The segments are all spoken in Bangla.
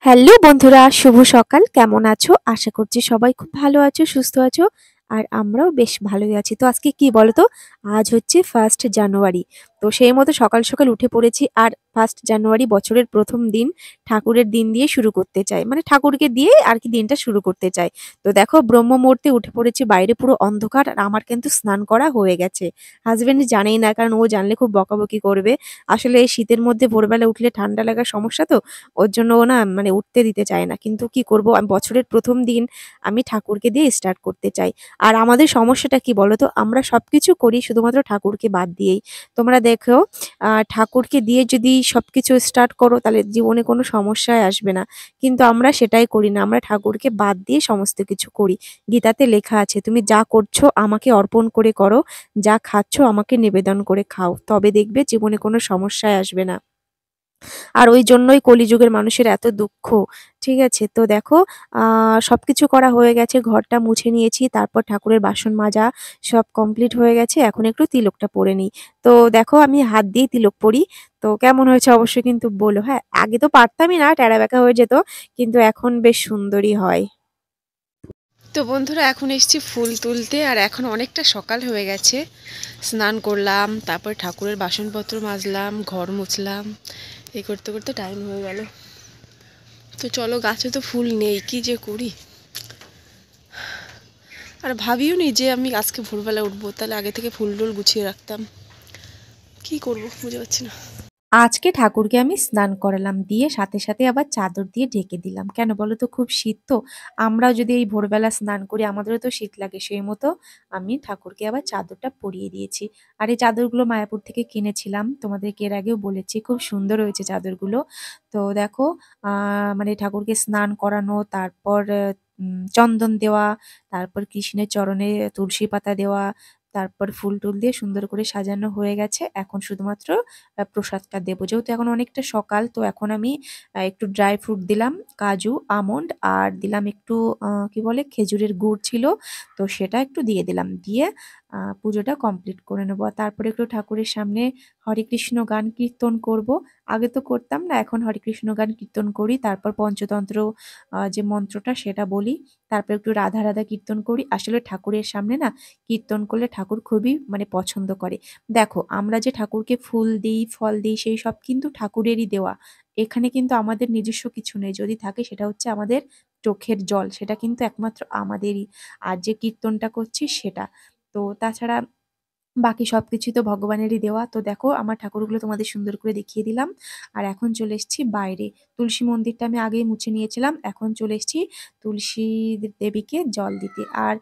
হ্যালো বন্ধুরা, শুভ সকাল। কেমন আছো? আশা করছি সবাই খুব ভালো আছো, সুস্থ আছো। আর আমরাও বেশ ভালোই আছি। তো আজকে কি বলো তো? আজ হচ্ছে 1st জানুয়ারি। তো সেই মতো সকাল, সকাল উঠে পড়েছি। আর 1st জানুয়ারি বছরের ১ম দিন, ঠাকুরের দিন দিয়ে শুরু করতে চাই। মানে ঠাকুরকে দিয়ে আর কি দিনটা শুরু করতে চাই। তো দেখো ব্রহ্ম মুহূর্তে উঠে পড়েছি। বাইরে পুরো অন্ধকার আর আমার কিন্তু স্নান করা হয়ে গেছে। হাসব্যান্ড জানেই না, কারণ ও জানলে খুব বকাবকি করবে। আসলে এই শীতের মধ্যে ভোরবেলা উঠলে ঠান্ডা লাগার সমস্যা তো। ওর জন্য ও না মানে উঠতে দিতে চায় না। কিন্তু কি করব, আমি বছরের ১ম দিন আমি ঠাকুরকে দিয়ে স্টার্ট করতে চাই। আর আমাদের সমস্যাটা কি বলো তো? আমরা সবকিছু করি শুধুমাত্র ঠাকুরকে বাদ দিয়েই। তোমরা দেখো ঠাকুরকে দিয়ে যদি সবকিছু স্টার্ট করো তাহলে জীবনে কোনো সমস্যাই আসবে না। কিন্তু আমরা সেটাই করি না। আমরা ঠাকুরকে বাদ দিয়ে সমস্ত কিছু করি। গীতাতে লেখা আছে, "তুমি যা করছো আমাকে অর্পণ করে করো, যা খাচ্ছ আমাকে নিবেদন করে খাও। তবে দেখবে জীবনে কোনো সমস্যাই আসবে না।" আর ওই জন্যই কলিযুগের মানুষের এত দুঃখ। ঠিক আছে? তো দেখো সবকিছু করা হয়ে গেছে। ঘরটা মুছে নিয়েছি। তারপর ঠাকুরের বাসন মাজা সব কমপ্লিট হয়ে গেছে। এখন একটু তিলকটা পরে নিই। তো দেখো আমি হাত দিয়েই তিলক পরি। তো কেমন হয়েছে অবশ্যই কিন্তু বলো, হ্যাঁ? আগে তো পারতামই না, ট্যাড়া-ব্যাকা হয়ে যেত। কিন্তু এখন বেশ সুন্দরই হয়। তো বন্ধুরা, এখন এসেছি ফুল তুলতে। আর এখন অনেকটা সকাল হয়ে গেছে। স্নান করলাম, তারপর ঠাকুরের বাসনপত্র মাজলাম, ঘর মুছলাম। এই করতে করতে টাইম হয়ে গেল। তো চলো, গাছে তো ফুল নেই, কি যে করি। আর ভাবিও নি যে আমি আজকে ভোরবেলা উঠবো, তাহলে আগে থেকে ফুল টুল গুছিয়ে রাখতাম। কি করব বুঝতে পারছি না। আজকে ঠাকুরকে আমি স্নান করালাম, দিয়ে সাথে সাথে আবার চাদর দিয়ে ঢেকে দিলাম। কেন বলো তো? খুব শীত তো। আমরাও যদি এই ভোরবেলা স্নান করি আমাদেরও তো শীত লাগে। সেই মতো আমি ঠাকুরকে আবার চাদরটা পরিয়ে দিয়েছি। আর এই চাদরগুলো মায়াপুর থেকে কিনেছিলাম। তোমাদেরকে এর আগেও বলেছি, খুব সুন্দর হয়েছে চাদরগুলো। তো দেখো মানে ঠাকুরকে স্নান করানো, তারপর চন্দন দেওয়া, তারপর কৃষ্ণের চরণে তুলসী পাতা দেওয়া, তারপর ফুল টুল দিয়ে সুন্দর করে সাজানো হয়ে গেছে। এখন শুধুমাত্র প্রসাদটা দেবো। যেহেতু এখন অনেকটা সকাল, তো এখন আমি একটু ড্রাই ফ্রুট দিলাম, কাজু, আমন্ড, আর দিলাম একটু কি বলে খেজুরের গুড় ছিল, তো সেটা একটু দিয়ে দিলাম। দিয়ে পুজোটা কমপ্লিট করে নেবো। আর তারপরে একটু ঠাকুরের সামনে হরে কৃষ্ণ গান কীর্তন করব। আগে তো করতাম না, এখন হরে কৃষ্ণ গান কীর্তন করি। তারপর পঞ্চতন্ত্র যে মন্ত্রটা সেটা বলি। তারপর একটু রাধা রাধা কীর্তন করি। আসলে ঠাকুরের সামনে না কীর্তন করলে ঠাকুর খুবই মানে পছন্দ করে। দেখো আমরা যে ঠাকুরকে ফুল দিই, ফল দিই, সেই সব কিন্তু ঠাকুরেরই দেওয়া। এখানে কিন্তু আমাদের নিজস্ব কিছু নেই। যদি থাকে সেটা হচ্ছে আমাদের চোখের জল। সেটা কিন্তু একমাত্র আমাদেরই। আর যে কীর্তনটা করছি সেটা। তো তাছাড়া বাকি সবকিছুই তো ভগবানেরই দেওয়া। তো দেখো আমার ঠাকুরগুলো তোমাদের সুন্দর করে দেখিয়ে দিলাম। আর এখন চলে এসেছি বাইরে। তুলসী মন্দিরটা আমি আগেই মুছে নিয়েছিলাম। এখন চলে এসেছি তুলসী দেবীকে জল দিতে। আর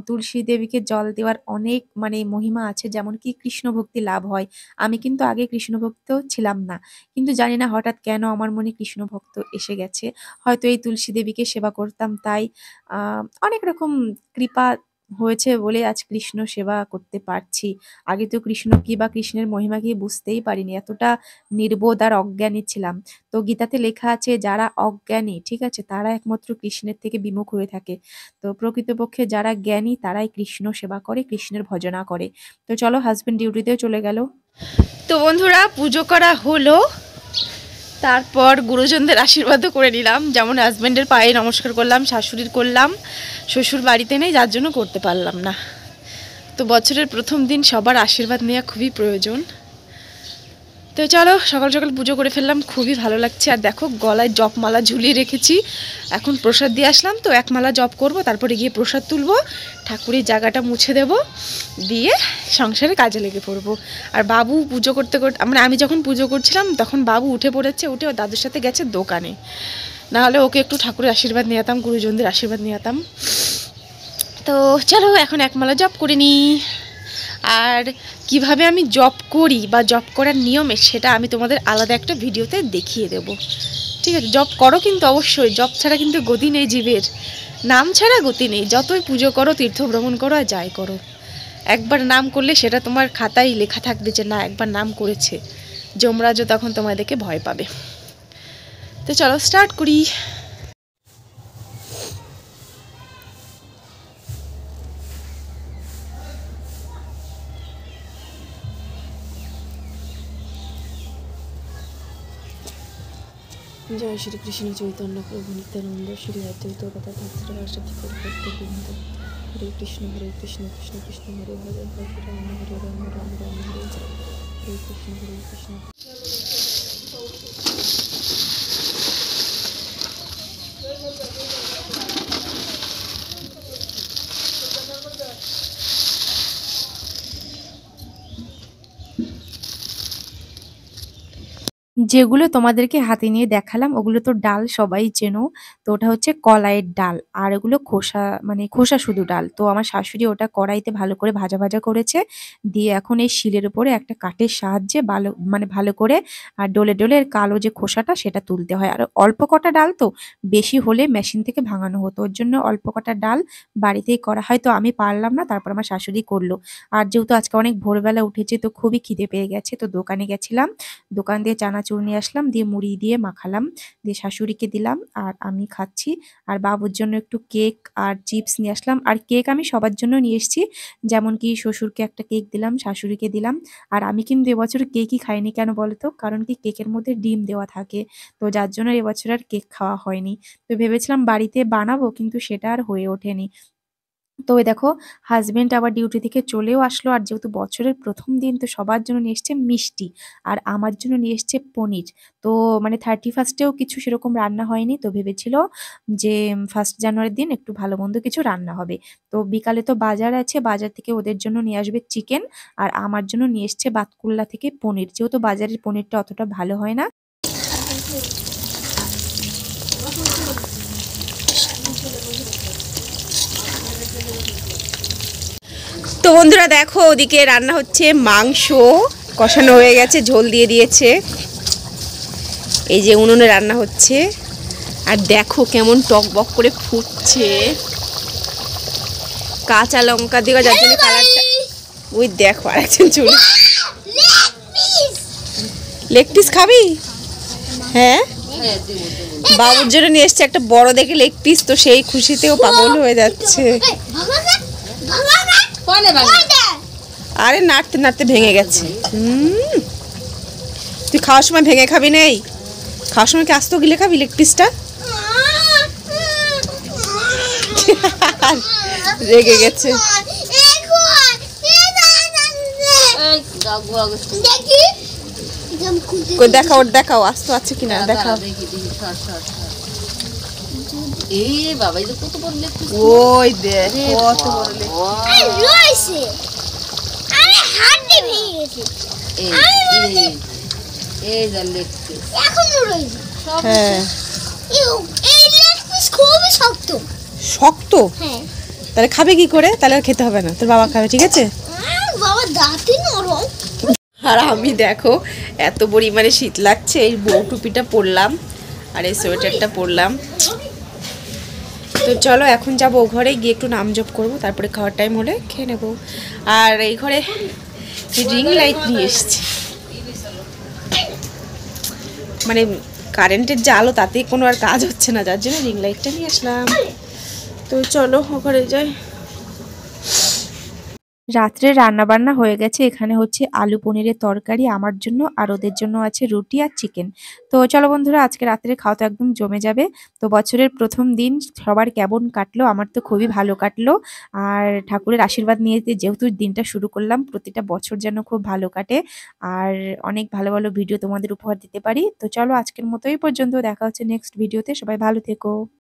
তুলসী দেবীকে জল দেওয়ার অনেক মানে মহিমা আছে। যেমন কি কৃষ্ণ ভক্তি লাভ হয়। আমি কিন্তু আগে কৃষ্ণ ভক্ত ছিলাম না। কিন্তু জানি না হঠাৎ কেন আমার মনে কৃষ্ণ ভক্ত এসে গেছে। হয়তো এই তুলসী দেবীকে সেবা করতাম তাই। অনেক রকম কৃপা হয়েছে বলে আজ কৃষ্ণ সেবা করতে পারছি। আগে তো কৃষ্ণ কি বা কৃষ্ণের মহিমা কি বুঝতেই পারিনি। এতটা নির্বোধ আর অজ্ঞানী ছিলাম। তো গীতাতে লেখা আছে যারা অজ্ঞানী, ঠিক আছে? তারা একমাত্র কৃষ্ণের থেকে বিমুখ হয়ে থাকে। তো প্রকৃতপক্ষে যারা জ্ঞানী তারাই কৃষ্ণ সেবা করে, কৃষ্ণের ভজনা করে। তো চলো, হাসব্যান্ড ডিউটিতেও চলে গেল। তো বন্ধুরা, পুজো করা হলো। তারপর গুরুজনদের আশীর্বাদও করে নিলাম। যেমন হাজব্যান্ডের পায়ে নমস্কার করলাম, শাশুড়ির করলাম। শ্বশুর বাড়িতে নেই, যার জন্য করতে পারলাম না। তো বছরের প্রথম দিন সবার আশীর্বাদ নেওয়া খুবই প্রয়োজন। তো চলো, সকাল সকাল পুজো করে ফেললাম, খুবই ভালো লাগছে। আর দেখো গলায় জপমালা ঝুলিয়ে রেখেছি। এখন প্রসাদ দিয়ে আসলাম, তো এক মালা জপ করব, তারপরে গিয়ে প্রসাদ তুলবো, ঠাকুরের জায়গাটা মুছে দেব, দিয়ে সংসারে কাজে লেগে পড়বো। আর বাবু পুজো করতে করতে মানে আমি যখন পুজো করছিলাম তখন বাবু উঠে পড়েছে, উঠে ও দাদুর সাথে গেছে দোকানে। নাহলে ওকে একটু ঠাকুরের আশীর্বাদ নিয়ে যেতাম, গুরুজনদের আশীর্বাদ নিয়ে যেতাম। তো চলো এখন এক মালা জপ করে নিই। আর কিভাবে আমি জব করি বা জব করার নিয়মে সেটা আমি তোমাদের আলাদা একটা ভিডিওতে দেখিয়ে দেব। ঠিক আছে? জব করো কিন্তু অবশ্যই, জব ছাড়া কিন্তু গতি নেই জীবের, নাম ছাড়া গতি নেই। যতই পুজো করো, তীর্থ ভ্রমণ করো আর যাই করো, একবার নাম করলে সেটা তোমার খাতায় লেখা থাকবে যে না একবার নাম করেছে। যমরাজ তখন তোমাদেরকে ভয় পাবে। তো চলো স্টার্ট করি। জয় শ্রীকৃষ্ণ চৈতন্য প্রভু নিত্যানন্দ শ্রী অদ্বৈত গদাধর শ্রীবাসাদি গৌরভক্তবৃন্দ। হরে কৃষ্ণ কৃষ্ণ কৃষ্ণ হরে হরে, হরে রাম রাম রাম হরে হরে। হরে কৃষ্ণ কৃষ্ণ। যেগুলো তোমাদেরকে হাতে নিয়ে দেখালাম ওগুলো তো ডাল সবাই চেনো। তো ওটা হচ্ছে কলাইয়ের ডাল, আর এগুলো খোসা, মানে খোসা শুধু ডাল। তো আমার শাশুড়ি ওটা কড়াইতে ভালো করে ভাজা ভাজা করেছে, দিয়ে এখন এই শিলের উপরে একটা কাঠের সাহায্যে ভালো করে আর ডলে ডলে এর কালো যে খোসাটা সেটা তুলতে হয়। আর অল্প কটা ডাল তো, বেশি হলে মেশিন থেকে ভাঙানো হতো, ওর জন্য অল্প কটা ডাল বাড়িতেই করা হয়। তো আমি পারলাম না, তারপর আমার শাশুড়ি করলো। আর যেহেতু আজকে অনেক ভোরবেলা উঠেছে তো খুবই খিদে পেয়ে গেছে, তো দোকানে গেছিলাম, দোকান দিয়ে চানাচুর নিয়ে আসলাম, দিয়ে মুড়ি দিয়ে মাখালাম, দিয়ে শাশুড়িকে দিলাম আর আমি খাচ্ছি। আর বাবুর জন্য একটু কেক আর চিপস নিয়ে আসলাম। আর কেক আমি সবার জন্য নিয়ে এসেছি, যেমন কি শ্বশুরকে একটা কেক দিলাম, শাশুড়িকে দিলাম। আর আমি কিন্তু এবছর কেকই খাইনি, কেন বলতো, কারণ কি কেকের মধ্যে ডিম দেওয়া থাকে, তো যার জন্য এবছর আর কেক খাওয়া হয়নি। তো ভেবেছিলাম বাড়িতে বানাবো, কিন্তু সেটা আর হয়ে ওঠেনি। তো ওই দেখো, হাজবেন্ড আবার ডিউটি থেকে চলেও আসলো, আর যেহেতু বছরের প্রথম দিন তো সবার জন্য নিয়ে এসছে মিষ্টি, আর আমার জন্য নিয়ে এসছে পনির। তো মানে 31st-এও কিছু সেরকম রান্না হয়নি, তো ভেবেছিল যে 1 জানুয়ারির দিন একটু ভালো মন্দ কিছু রান্না হবে। তো বিকালে তো বাজার আছে, বাজার থেকে ওদের জন্য নিয়ে আসবে চিকেন, আর আমার জন্য নিয়ে এসছে বাতকুল্লা থেকে পনির, যেহেতু বাজারের পনিরটা অতটা ভালো হয় না। তো বন্ধুরা দেখো, ওদিকে রান্না হচ্ছে, মাংস কষানো হয়ে গেছে, ঝোল দিয়ে দিয়েছে, এই যে উনুনে রান্না হচ্ছে। আর দেখো কেমন টক বক করে ফুটছে, কাঁচা লঙ্কা দিয়ে, যার জন্য কালারটা। ওই দেখো আরেকজন চলে। লেগ পিস খাবি? হ্যাঁ, বাবুর জন্য নিয়ে এসছে একটা বড় দেখে লেগ পিস, তো সেই খুশিতেও পাগল হয়ে যাচ্ছে। আরে নাড়তে নাড়তে ভেঙে গেছে। তুই খাওয়ার সময় ভেঙে খাবি? নেই, খাওয়ার সময় কি আস্ত গিলে খাবি লেগ পিসটা? রেগে গেছে। দেখাও, ওর দেখাও আস্ত আছে কিনা, দেখাও। ওই দেখ কত বড় লেগ শক্ত। তাহলে খাবে কি করে? তাহলে আর খেতে হবে না, তোর বাবা খাবে, ঠিক আছে? আর আমি দেখো এত পরিমাণে শীত লাগছে, এই বউ টুপিটা পরলাম আর এই সোয়েটারটা পরলাম। তো চলো এখন যাবো ও ঘরে, গিয়ে একটু নাম জপ করবো, তারপরে খাওয়ার টাইম হলে খেয়ে নেবো। আর এই ঘরে রিং লাইট নিয়ে এসছি, মানে কারেন্টের যে আলো তাতে কোনো আর কাজ হচ্ছে না, যার জন্য রিং লাইটটা নিয়ে আসলাম। তো চলো ও ঘরে যাই। রাত্রে রান্না বান্না হয়ে গেছে, এখানে হচ্ছে আলু পনিরের তরকারি আমার জন্য, আর ওদের জন্য আছে রুটি আর চিকেন। তো চলো বন্ধুরা, আজকে রাত্রে খাওয়া তো একদম জমে যাবে। তো বছরের প্রথম দিন সবার কেমন কাটলো? আমার তো খুবই ভালো কাটলো। আর ঠাকুরের আশীর্বাদ নিয়ে যেহেতু দিনটা শুরু করলাম, প্রতিটা বছর যেন খুব ভালো কাটে, আর অনেক ভালো ভালো ভিডিও তোমাদের উপহার দিতে পারি। তো চলো আজকের মতো এই পর্যন্ত, দেখা হচ্ছে নেক্সট ভিডিওতে, সবাই ভালো থেকো।